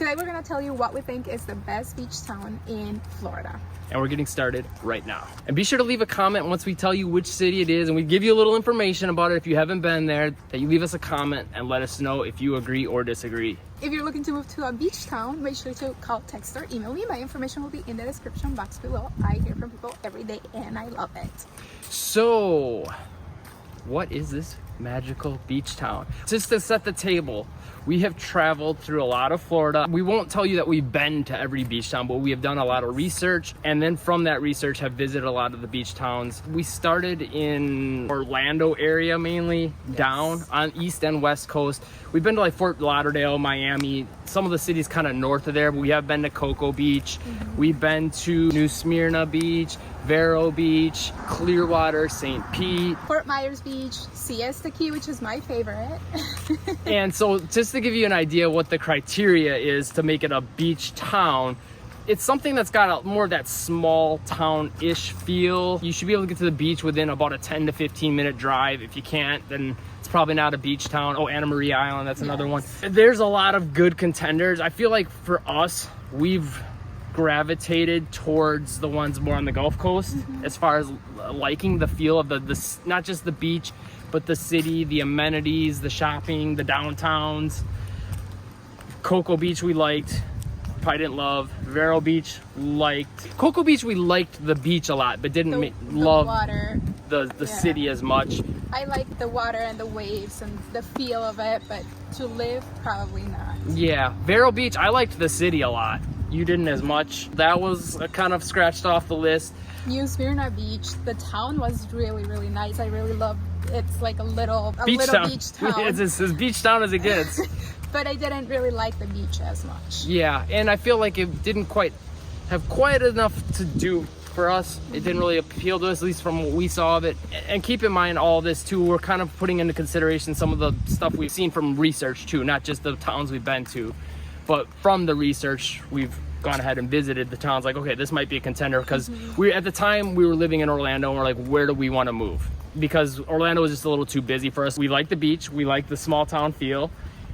Today we're gonna tell you what we think is the best beach town in Florida. And we're getting started right now. And be sure to leave a comment once we tell you which city it is, and we give you a little information about it if you haven't been there, that you leave us a comment and let us know if you agree or disagree. If you're looking to move to a beach town, make sure to call, text, or email me. My information will be in the description box below. I hear from people every day and I love it. So, what is this magical beach town? Just to set the table, we have traveled through a lot of Florida. We won't tell you that we've been to every beach town, but we have done a lot of research, and then from that research have visited a lot of the beach towns. We started in Orlando area mainly, down on east and west coast. We've been to like Fort Lauderdale, Miami, some of the cities kind of north of there, but we have been to Cocoa Beach. We've been to New Smyrna Beach, Vero Beach, Clearwater, St. Pete, Fort Myers Beach, Siesta Key, which is my favorite. And so just to give you an idea what the criteria is to make it a beach town, it's something that's got more of that small town-ish feel. You should be able to get to the beach within about a 10 to 15 minute drive. If you can't, then it's probably not a beach town. Oh, Anna Maria Island, that's another one. There's a lot of good contenders. I feel like for us, we've gravitated towards the ones more on the Gulf Coast as far as liking the feel of the not just the beach, but the city, the amenities, the shopping, the downtowns. Cocoa Beach we liked, probably didn't love. Vero Beach liked. Cocoa Beach we liked the beach a lot, but didn't love water. the city as much. I like the water and the waves and the feel of it, but to live, probably not. Yeah, Vero Beach, I liked the city a lot. You didn't as much. That was kind of scratched off the list. New Smyrna Beach, the town was really, really nice. I really loved it. It's like a little beach town. It's as beach town as it gets. But I didn't really like the beach as much. Yeah, and I feel like it didn't quite have quite enough to do for us. It didn't really appeal to us, at least from what we saw of it. And keep in mind all this too, we're kind of putting into consideration some of the stuff we've seen from research too, not just the towns we've been to, but from the research we've gone ahead and visited the towns. Like, okay, this might be a contender, because we at the time we were living in Orlando and we're like, where do we want to move? Because Orlando was just a little too busy for us. We like the beach, we like the small town feel,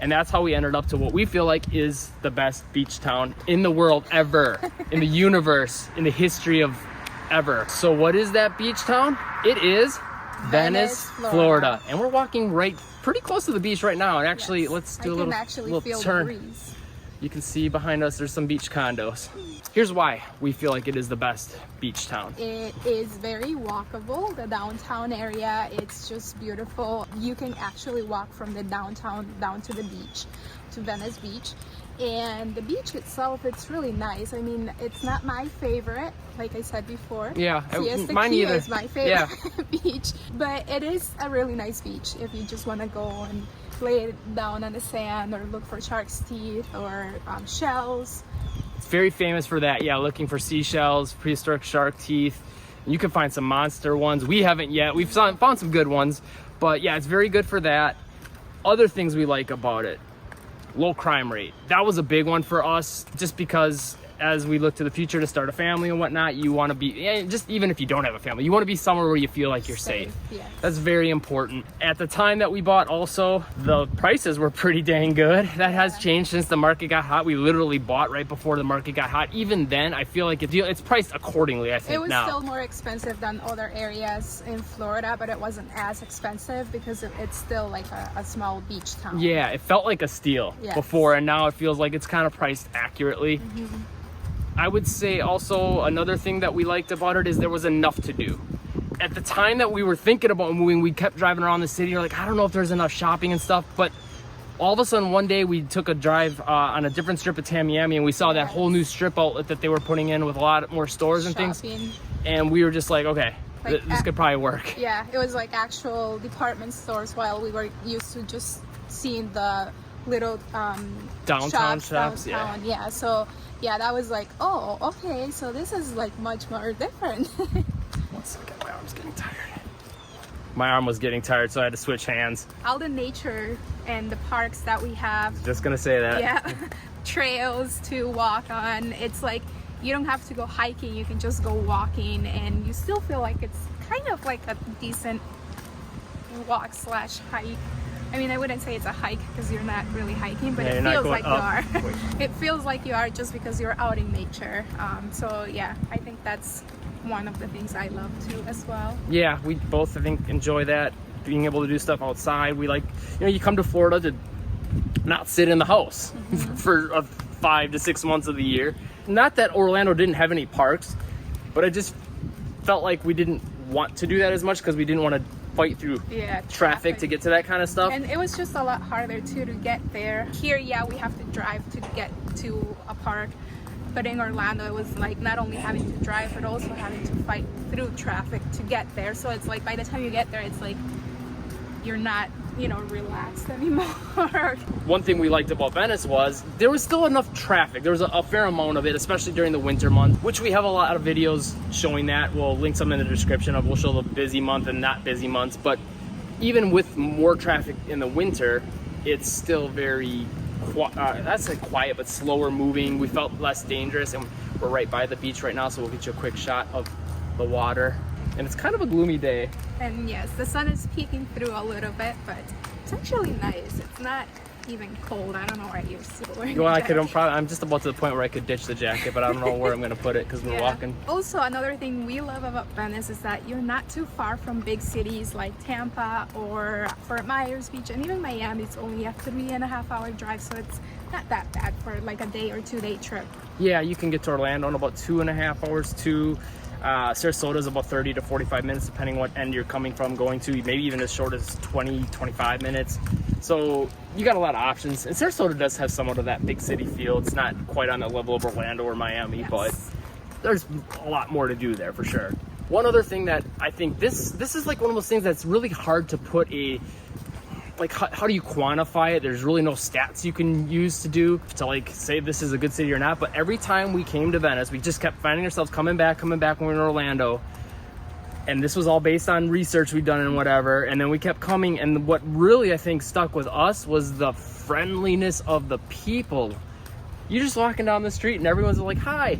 and that's how we ended up to what we feel like is the best beach town in the world ever, in the universe, in the history of ever. So what is that beach town? It is Venice, Florida. And we're walking pretty close to the beach right now. And actually, let's do a little turn. The breeze. You can see behind us, there's some beach condos. Here's why we feel like it is the best beach town. It is very walkable. The downtown area, it's just beautiful. You can actually walk from the downtown down to the beach, to Venice Beach. And the beach itself, it's really nice. I mean, it's not my favorite, like I said before. Yeah, Siesta mine Key either. is my favorite beach. But it is a really nice beach if you just want to go and lay it down on the sand or look for shark's teeth or shells. It's very famous for that. Yeah, looking for seashells, prehistoric shark teeth. You can find some monster ones. We haven't yet. We've found some good ones. But yeah, it's very good for that. Other things we like about it. Low crime rate. That was a big one for us, just because as we look to the future to start a family and whatnot, you want to be, just even if you don't have a family, you want to be somewhere where you feel like you're safe. Yes. That's very important. At the time that we bought also, the prices were pretty dang good. That has changed since the market got hot. We literally bought right before the market got hot. Even then, I feel like it's priced accordingly, I think. It was now. still more expensive than other areas in Florida, but it wasn't as expensive because it's still like a small beach town. Yeah, it felt like a steal before, and now it feels like it's kind of priced accurately. I would say also another thing that we liked about it is there was enough to do. At the time that we were thinking about moving, we kept driving around the city. We're like, I don't know if there's enough shopping and stuff, but all of a sudden one day we took a drive on a different strip of Tamiami, and we saw that whole new strip outlet that they were putting in with a lot more stores and things. And we were just like, okay, this could probably work. Yeah, it was like actual department stores, while we were used to just seeing the little downtown shops. Yeah, so yeah, that was like, oh, okay, so this is like much more different. 1 second, my arm's getting tired. My arm was getting tired, so I had to switch hands. All the nature and the parks that we have. Just gonna say that. Yeah, trails to walk on. It's like you don't have to go hiking, you can just go walking, and you still feel like it's kind of like a decent walk slash hike. I mean, I wouldn't say it's a hike because you're not really hiking, but Yeah, it you're not feels going like you up. are. It feels like you are just because you're out in nature. So yeah, I think that's one of the things I love too as well. Yeah, we both, I think, enjoy that, being able to do stuff outside. We like, you come to Florida to not sit in the house for 5 to 6 months of the year. Not that Orlando didn't have any parks, but I just felt like we didn't want to do that as much because we didn't want to fight through traffic to get to that kind of stuff. And it was just a lot harder too to get there. Here, yeah, we have to drive to get to a park. But in Orlando, it was like not only having to drive, but also having to fight through traffic to get there. So it's like by the time you get there, it's like you're not, relaxed anymore. One thing we liked about Venice was there was still enough traffic. There was a fair amount of it, especially during the winter month, which we have a lot of videos showing that. We'll link some in the description we'll show the busy month and not busy months. But even with more traffic in the winter, it's still very that's like quiet but slower moving. We felt less dangerous, and we're right by the beach right now, so we'll get you a quick shot of the water. And it's kind of a gloomy day. And yes, the sun is peeking through a little bit, but it's actually nice. It's not even cold. I don't know where you're still wearing Well, a jacket. I'm just about to the point where I could ditch the jacket, but I don't know where I'm going to put it because we're walking. Also, another thing we love about Venice is that you're not too far from big cities like Tampa or Fort Myers Beach, and even Miami. It's only a 3.5-hour drive, so it's not that bad for like a day or 2-day trip. Yeah, you can get to Orlando in about 2.5 hours too. Sarasota is about 30 to 45 minutes, depending what end you're coming from, going to, maybe even as short as 20, 25 minutes. So you got a lot of options. And Sarasota does have somewhat of that big city feel. It's not quite on the level of Orlando or Miami, but there's a lot more to do there for sure. One other thing that I think this is like one of those things that's really hard to put how do you quantify it? There's really no stats you can use to like say this is a good city or not. But every time we came to Venice, we just kept finding ourselves coming back when we were in Orlando. And this was all based on research we'd done and whatever. And then we kept coming. And what really I think stuck with us was the friendliness of the people. You're just walking down the street and everyone's like, hi.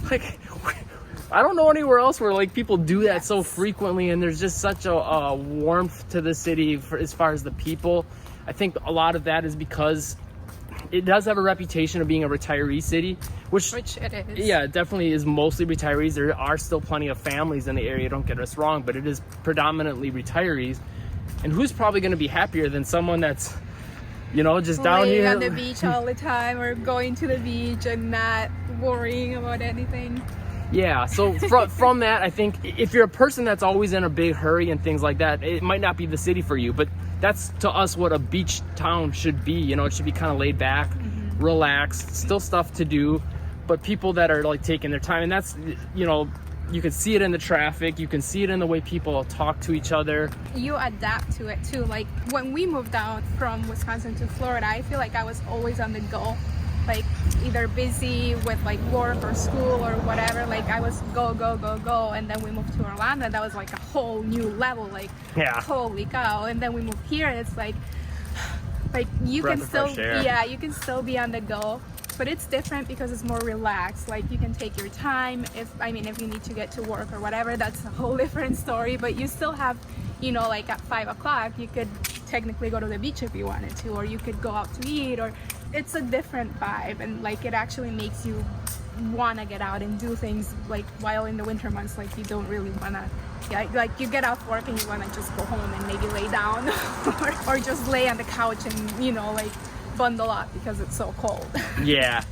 Like, I don't know anywhere else where like people do that so frequently, and there's just such a warmth to the city as far as the people. I think a lot of that is because it does have a reputation of being a retiree city, which it is. Yeah, it definitely is mostly retirees. There are still plenty of families in the area, don't get us wrong, but it is predominantly retirees. And who's probably going to be happier than someone that's just down here on the beach all the time, or going to the beach and not worrying about anything? Yeah, so from that, I think if you're a person that's always in a big hurry and things like that, it might not be the city for you. But that's to us what a beach town should be. It should be kind of laid back, relaxed, still stuff to do, but people that are like taking their time. And that's, you can see it in the traffic, you can see it in the way people talk to each other. You adapt to it too. Like when we moved down from Wisconsin to Florida, I feel like I was always on the go. Like either busy with like work or school or whatever, like I was go, and then we moved to Orlando, that was like a whole new level, like holy cow. And then we moved here and it's like you can still you can still be on the go, but it's different because it's more relaxed. Like you can take your time. If you need to get to work or whatever, that's a whole different story, but you still have, like at 5 o'clock you could technically go to the beach if you wanted to, or you could go out to eat, or it's a different vibe, and like it actually makes you want to get out and do things, like while in the winter months like you don't really want to, like you get off work and you want to just go home and maybe lay down or just lay on the couch and like bundle up because it's so cold. Yeah.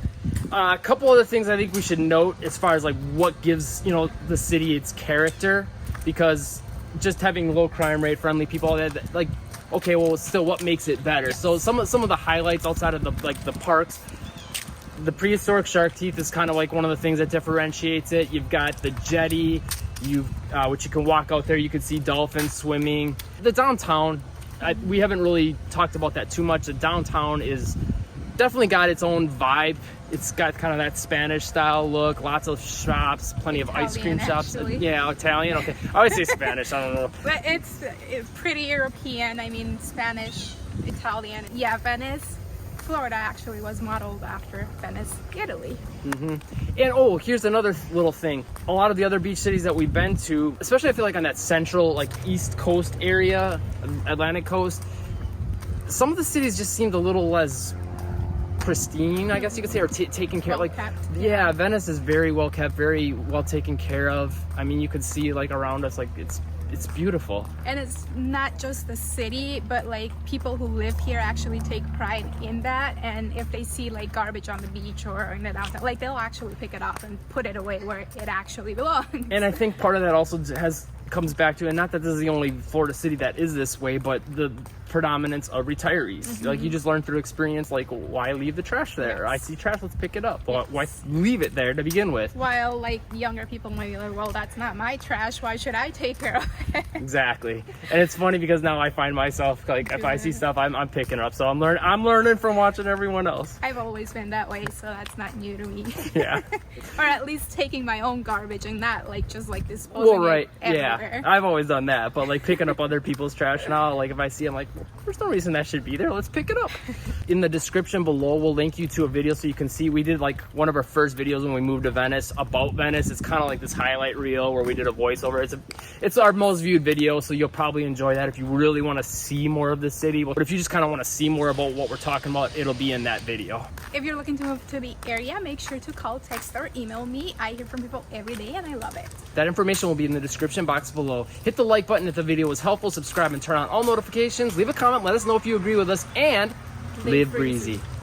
A couple other things I think we should note as far as like what gives the city its character, because just having low crime rate, friendly people, all that, like, okay, well, still, what makes it better? So some of the highlights outside of the parks, the prehistoric shark teeth is kind of like one of the things that differentiates it. You've got the jetty, which you can walk out there, you can see dolphins swimming. The downtown, we haven't really talked about that too much. The downtown is definitely got its own vibe. It's got kind of that Spanish style look, lots of shops, plenty of ice cream shops. Actually. Yeah, Italian, okay. I always say Spanish, I don't know. But it's pretty European. Spanish, Italian. Yeah, Venice Florida actually was modeled after Venice, Italy. And oh, here's another little thing. A lot of the other beach cities that we've been to, especially I feel like on that central, like East Coast area, Atlantic coast, some of the cities just seemed a little less pristine, I guess you could say, or taken care of. Like, yeah, Venice is very well kept, very well taken care of. I mean, you could see like around us, like it's beautiful. And it's not just the city, but like people who live here actually take pride in that. And if they see like garbage on the beach or in the downtown, like they'll actually pick it up and put it away where it actually belongs. And I think part of that also comes back to, and not that this is the only Florida city that is this way, but the predominance of retirees. Like, you just learn through experience, like, why leave the trash there? Yes. I see trash, let's pick it up. Well, why leave it there to begin with? While like younger people might be like, well, that's not my trash, why should I take care of it? Exactly. And it's funny because now I find myself, like, if I see stuff, I'm picking it up. So I'm learning from watching everyone else. I've always been that way, so that's not new to me. Yeah. Or at least taking my own garbage and not like just like disposing it everywhere. Yeah, I've always done that, but like picking up other people's trash now, like if I see, I'm like, there's no reason that should be there, let's pick it up. In the description below, we'll link you to a video so you can see. We did like one of our first videos when we moved to Venice about Venice. It's kind of like this highlight reel where we did a voiceover. It's our most viewed video, so you'll probably enjoy that if you really want to see more of the city. But if you just kind of want to see more about what we're talking about, it'll be in that video. If you're looking to move to the area, make sure to call, text, or email me. I hear from people every day and I love it. That information will be in the description box below. Hit the like button if the video was helpful, subscribe and turn on all notifications. Leave a comment, let us know if you agree with us, and live breezy.